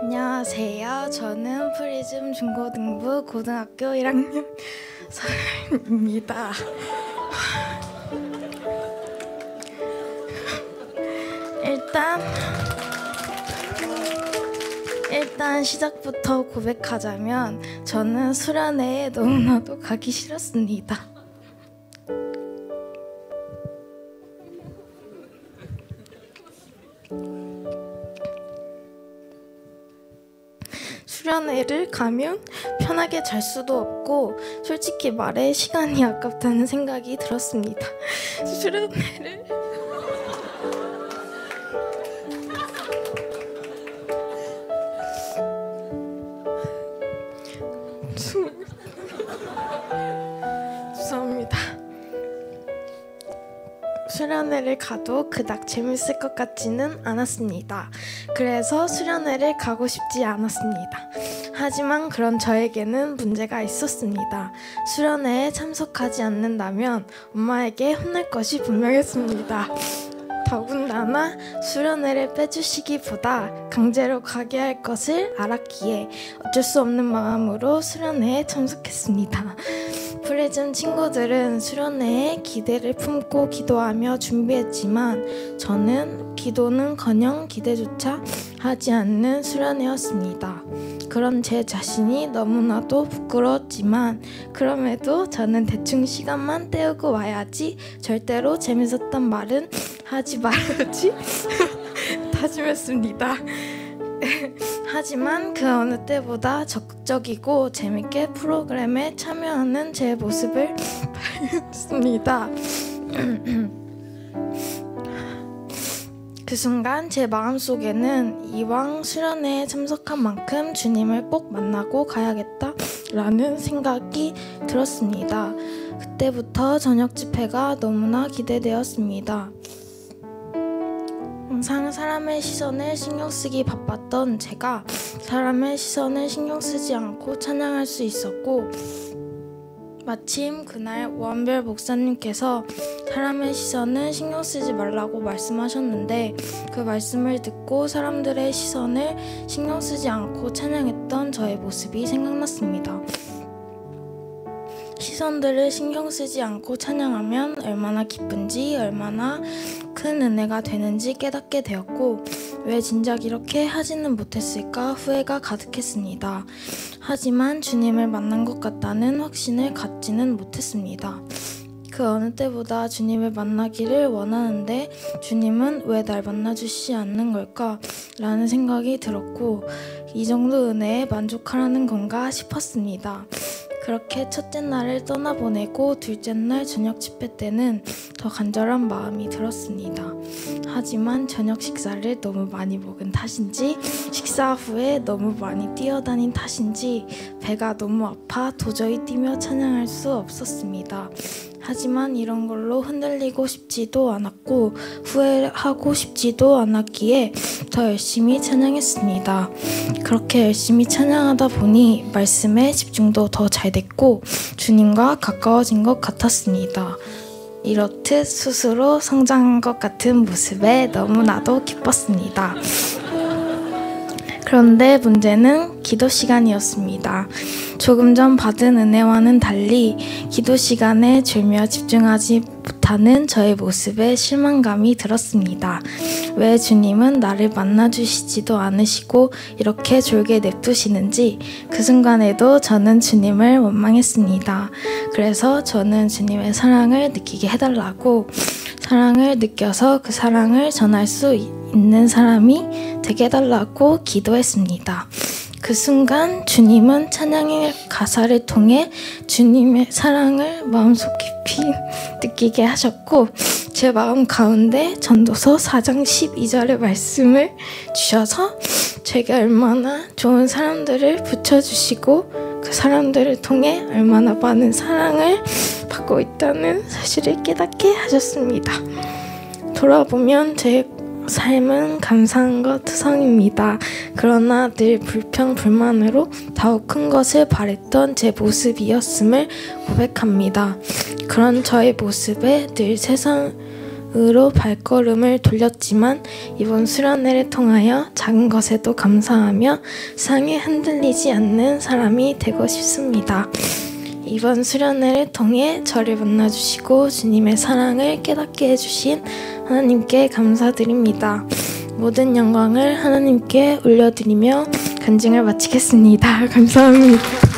안녕하세요. 저는 프리즘 중고등부 고등학교 1학년 서윤입니다. 일단 시작부터 고백하자면 저는 수련회에 너무나도 가기 싫었습니다. 수련회를 가면 편하게 잘 수도 없고 솔직히 말해 시간이 아깝다는 생각이 들었습니다. 수련회를 죄송합니다. 수련회를 가도 그닥 재밌을 것 같지는 않았습니다. 그래서 수련회를 가고 싶지 않았습니다. 하지만 그런 저에게는 문제가 있었습니다. 수련회에 참석하지 않는다면 엄마에게 혼날 것이 분명했습니다. 더군다나 수련회를 빼주시기보다 강제로 가게 할 것을 알았기에 어쩔 수 없는 마음으로 수련회에 참석했습니다. 프리즘 친구들은 수련회에 기대를 품고 기도하며 준비했지만 저는 기도는커녕 기대조차 하지 않는 수련회였습니다. 그런 제 자신이 너무나도 부끄러웠지만 그럼에도 저는 대충 시간만 때우고 와야지, 절대로 재밌었단 말은 하지 말아야지 다짐했습니다. 하지만 그 어느 때보다 적극적이고 재밌게 프로그램에 참여하는 제 모습을 발견했습니다. 그 순간 제 마음속에는 이왕 수련회에 참석한 만큼 주님을 꼭 만나고 가야겠다라는 생각이 들었습니다. 그때부터 저녁 집회가 너무나 기대되었습니다. 항상 사람의 시선을 신경 쓰기 바빴던 제가 사람의 시선을 신경 쓰지 않고 찬양할 수 있었고, 마침 그날 오한별 목사님께서 사람의 시선을 신경 쓰지 말라고 말씀하셨는데 그 말씀을 듣고 사람들의 시선을 신경 쓰지 않고 찬양했던 저의 모습이 생각났습니다. 시선들을 신경 쓰지 않고 찬양하면 얼마나 기쁜지, 얼마나 큰 은혜가 되는지 깨닫게 되었고, 왜 진작 이렇게 하지는 못했을까 후회가 가득했습니다. 하지만 주님을 만난 것 같다는 확신을 갖지는 못했습니다. 그 어느 때보다 주님을 만나기를 원하는데 주님은 왜 날 만나주시지 않는 걸까? 라는 생각이 들었고, 이 정도 은혜에 만족하라는 건가 싶었습니다. 그렇게 첫째 날을 떠나보내고 둘째 날 저녁 집회 때는 더 간절한 마음이 들었습니다. 하지만 저녁 식사를 너무 많이 먹은 탓인지 식사 후에 너무 많이 뛰어다닌 탓인지 배가 너무 아파 도저히 뛰며 찬양할 수 없었습니다. 하지만 이런 걸로 흔들리고 싶지도 않았고 후회하고 싶지도 않았기에 더 열심히 찬양했습니다. 그렇게 열심히 찬양하다 보니 말씀에 집중도 더 잘 됐고 주님과 가까워진 것 같았습니다. 이렇듯 스스로 성장한 것 같은 모습에 너무나도 기뻤습니다. 그런데 문제는 기도 시간이었습니다. 조금 전 받은 은혜와는 달리 기도 시간에 졸며 집중하지 못하는 저의 모습에 실망감이 들었습니다. 왜 주님은 나를 만나주시지도 않으시고 이렇게 졸게 냅두시는지 그 순간에도 저는 주님을 원망했습니다. 그래서 저는 주님의 사랑을 느끼게 해달라고, 사랑을 느껴서 그 사랑을 전할 수 있는 사람이 되게 해달라고 기도했습니다. 그 순간 주님은 찬양의 가사를 통해 주님의 사랑을 마음속 깊이 느끼게 하셨고, 제 마음 가운데 전도서 4장 12절의 말씀을 주셔서 제게 얼마나 좋은 사람들을 붙여주시고 그 사람들을 통해 얼마나 많은 사랑을 받고 있다는 사실을 깨닫게 하셨습니다. 돌아보면 제 삶은 감사한 것 투성입니다. 그러나 늘 불평불만으로 더욱 큰 것을 바랬던 제 모습이었음을 고백합니다. 그런 저의 모습에 늘 세상을 으로 발걸음을 돌렸지만 이번 수련회를 통하여 작은 것에도 감사하며 세상에 흔들리지 않는 사람이 되고 싶습니다. 이번 수련회를 통해 저를 만나주시고 주님의 사랑을 깨닫게 해주신 하나님께 감사드립니다. 모든 영광을 하나님께 올려드리며 간증을 마치겠습니다. 감사합니다.